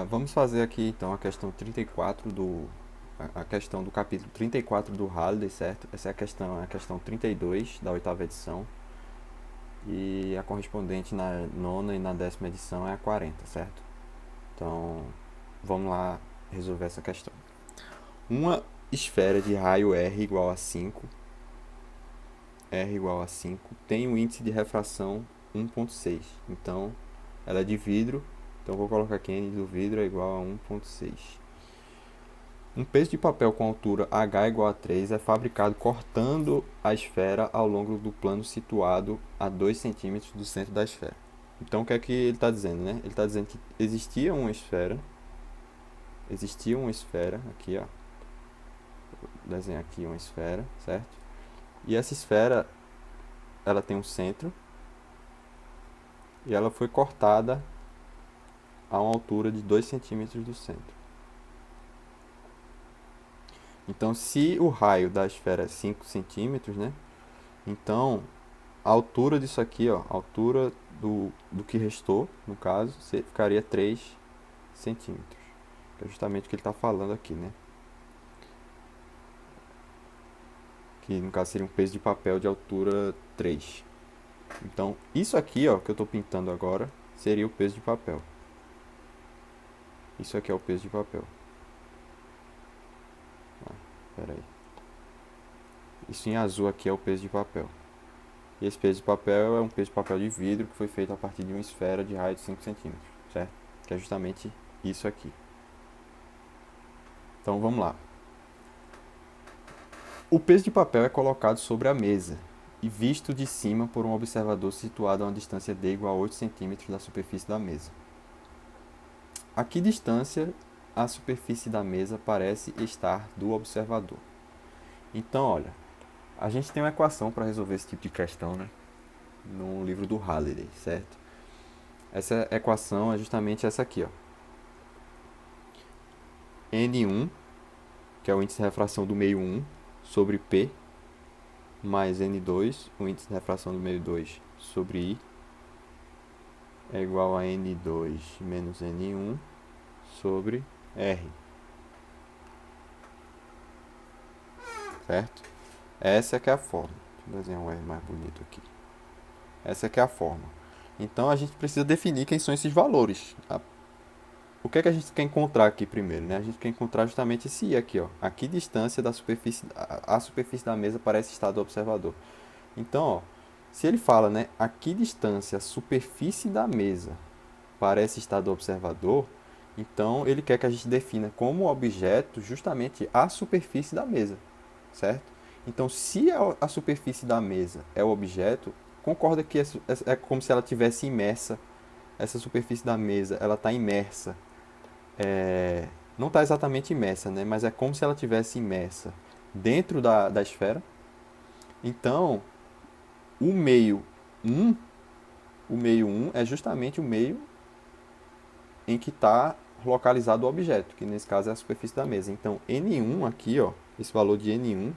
Vamos fazer aqui então a questão 34 a questão do capítulo 34 do Halliday, certo? Essa é a questão 32 da oitava edição. E a correspondente na nona e na décima edição é a 40, certo? Então, vamos lá resolver essa questão. Uma esfera de raio R igual a 5, tem um índice de refração 1,6. Então, ela é de vidro, então vou colocar aqui N do vidro é igual a 1,6. Um peso de papel com altura h igual a 3 é fabricado cortando a esfera ao longo do plano situado a 2 centímetros do centro da esfera. Então, o que é que ele está dizendo, né? Ele está dizendo que existia uma esfera, aqui, ó, vou desenhar aqui uma esfera, certo? E essa esfera, ela tem um centro e ela foi cortada a uma altura de 2 centímetros do centro. Então, se o raio da esfera é 5 centímetros, né? Então, a altura disso aqui, ó, a altura do que restou, no caso, ficaria 3 centímetros. Que é justamente o que ele está falando aqui, né? Que no caso seria um peso de papel de altura 3. Então, isso aqui, ó, que eu estou pintando agora, seria o peso de papel. Isso aqui é o peso de papel. Pera aí. Isso em azul aqui é o peso de papel. E esse peso de papel é um peso de papel de vidro que foi feito a partir de uma esfera de raio de 5 centímetros, certo? Que é justamente isso aqui. Então vamos lá. O peso de papel é colocado sobre a mesa e visto de cima por um observador situado a uma distância d igual a 8 centímetros da superfície da mesa. A que distância a superfície da mesa parece estar do observador? Então, olha, a gente tem uma equação para resolver esse tipo de questão, né? No livro do Halliday, certo? Essa equação é justamente essa aqui, ó. N1, que é o índice de refração do meio 1, sobre P, mais N2, o índice de refração do meio 2, sobre I, é igual a N2 menos N1 sobre R, certo? Essa é que é a forma. Deixa eu desenhar um R mais bonito aqui. Essa é que é a forma. Então a gente precisa definir quem são esses valores. O que é que a gente quer encontrar aqui primeiro, né? A gente quer encontrar justamente esse I aqui, ó. A que distância da superfície, a superfície da mesa parece estar do observador. Então, ó, se ele fala, né, a que distância a superfície da mesa parece estar do observador, então ele quer que a gente defina como objeto justamente a superfície da mesa, certo? Então, se a superfície da mesa é o objeto, concorda que é como se ela tivesse imersa, essa superfície da mesa, ela está imersa, não está exatamente imersa, né? Mas é como se ela tivesse imersa dentro da esfera. Então, o meio um o meio um é justamente o meio em que está localizado o objeto, que nesse caso é a superfície da mesa. Então, N1 aqui, ó, esse valor de N1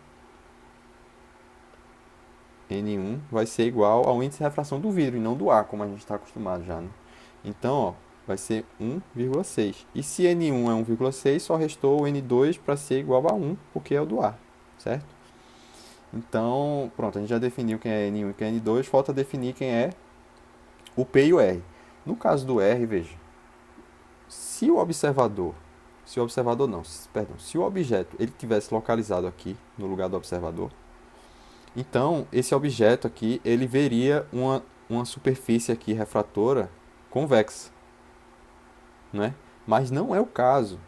vai ser igual ao índice de refração do vidro e não do ar, como a gente está acostumado já, né? Então, ó, vai ser 1,6. E se N1 é 1,6, só restou o N2 para ser igual a 1, porque é o do ar, certo? Então, pronto, a gente já definiu quem é N1 e quem é N2, falta definir quem é o P e o R. No caso do R, veja, se o observador, se o observador não, perdão, se o objeto ele tivesse localizado aqui no lugar do observador, então esse objeto aqui ele veria uma superfície aqui refratora convexa, né? Mas não é o caso.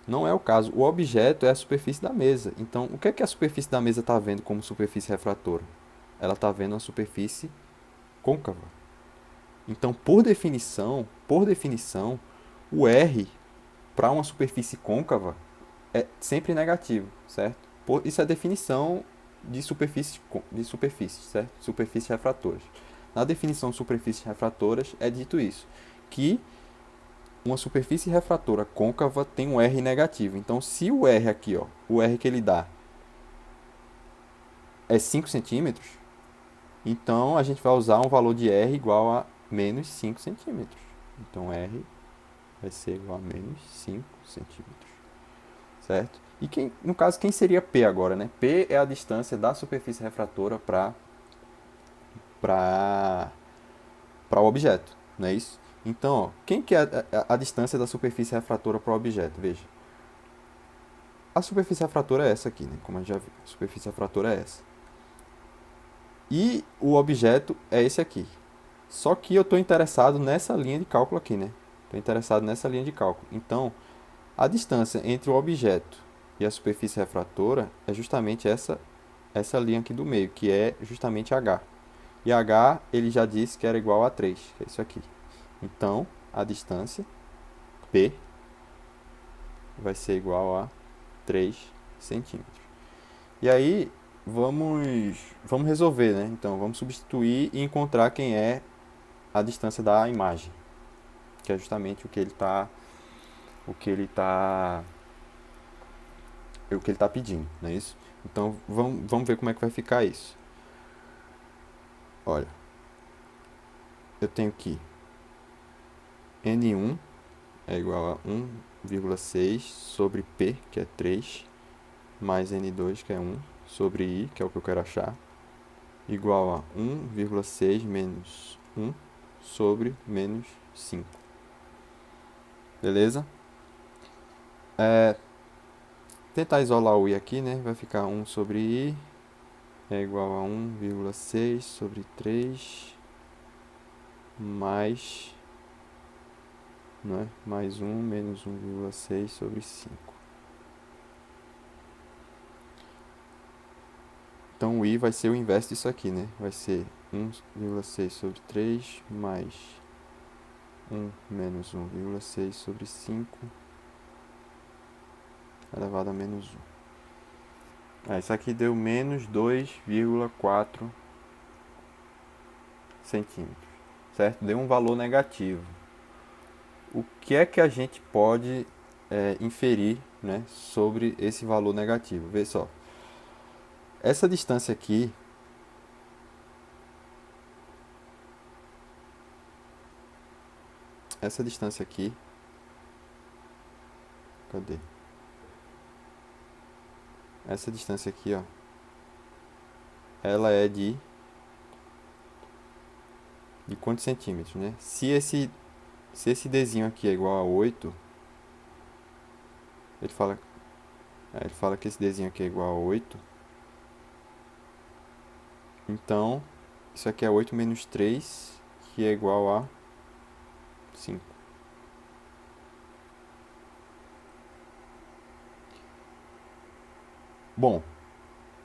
Não é o caso. O objeto é a superfície da mesa. Então, o que é que a superfície da mesa está vendo como superfície refratora? Ela está vendo uma superfície côncava. Então, por definição, o R para uma superfície côncava é sempre negativo, certo? Isso é a definição de superfícies, certo? Superfícies refratoras. Na definição de superfícies refratoras é dito isso, que uma superfície refratora côncava tem um R negativo. Então, se o R aqui, ó, o R que ele dá é 5 centímetros, então a gente vai usar um valor de R igual a menos 5 centímetros. Então, R vai ser igual a menos 5 centímetros, certo? E no caso, quem seria P agora, né? P é a distância da superfície refratora para o objeto, não é isso? Então, ó, quem que é a distância da superfície refratora para o objeto? Veja. A superfície refratora é essa aqui, né? Como a gente já viu. A superfície refratora é essa. E o objeto é esse aqui. Só que eu estou interessado nessa linha de cálculo aqui, né? Estou interessado nessa linha de cálculo. Então, a distância entre o objeto e a superfície refratora é justamente essa linha aqui do meio, que é justamente h. E h, ele já disse que era igual a 3, que é isso aqui. Então, a distância, P, vai ser igual a 3 centímetros. E aí, vamos resolver, né? Então, vamos substituir e encontrar quem é a distância da imagem, que é justamente o que ele tá, o que ele tá pedindo, não é isso? Então, vamos ver como é que vai ficar isso. Olha, eu tenho aqui N1 é igual a 1,6 sobre P, que é 3, mais N2, que é 1, sobre I, que é o que eu quero achar, igual a 1,6 menos 1 sobre menos 5. Beleza? Tentar isolar o I aqui, né? Vai ficar 1 sobre I é igual a 1,6 sobre 3 mais, né? Mais 1 menos 1,6 sobre 5. Então o I vai ser o inverso disso aqui, né? Vai ser 1,6 sobre 3 mais 1 menos 1,6 sobre 5 elevado a menos 1. Isso aqui deu menos 2,4 centímetros, certo? Deu um valor negativo. O que é que a gente pode inferir, né, sobre esse valor negativo? Vê só. Essa distância aqui, cadê? Essa distância aqui, ó, ela é de quantos centímetros, né? Se esse Dzinho aqui é igual a 8, ele fala que esse Dzinho aqui é igual a 8, então isso aqui é 8 menos 3, que é igual a 5. Bom,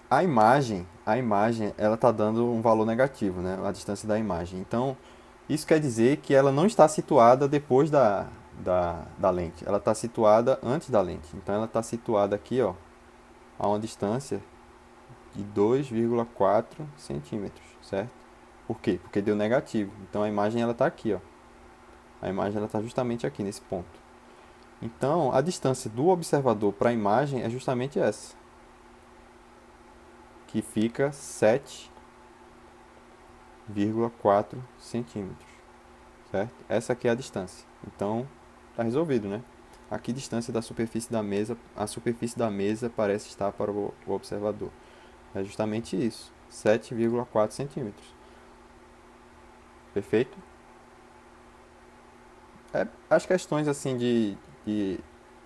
a imagem, ela está dando um valor negativo, né? A distância da imagem. Então, isso quer dizer que ela não está situada depois da lente. Ela está situada antes da lente. Então, ela está situada aqui, ó, a uma distância de 2,4 centímetros, certo? Por quê? Porque deu negativo. Então, a imagem ela está aqui, ó. A imagem ela está justamente aqui nesse ponto. Então, a distância do observador para a imagem é justamente essa, que fica 7,4 centímetros, certo? Essa aqui é a distância. Então, está resolvido, né? A que distância da superfície da mesa, a superfície da mesa parece estar para o observador? É justamente isso, 7,4 centímetros. Perfeito? As questões assim de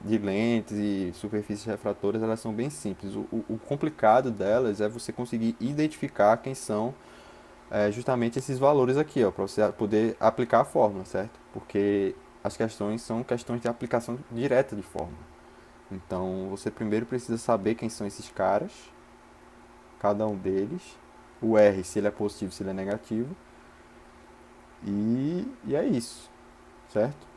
lentes e superfícies refratoras, elas são bem simples. O complicado delas é você conseguir identificar quem são justamente esses valores aqui, ó, para você poder aplicar a fórmula, certo? Porque as questões são questões de aplicação direta de fórmula. Então, você primeiro precisa saber quem são esses caras, cada um deles, o R, se ele é positivo, se ele é negativo, e é isso, certo?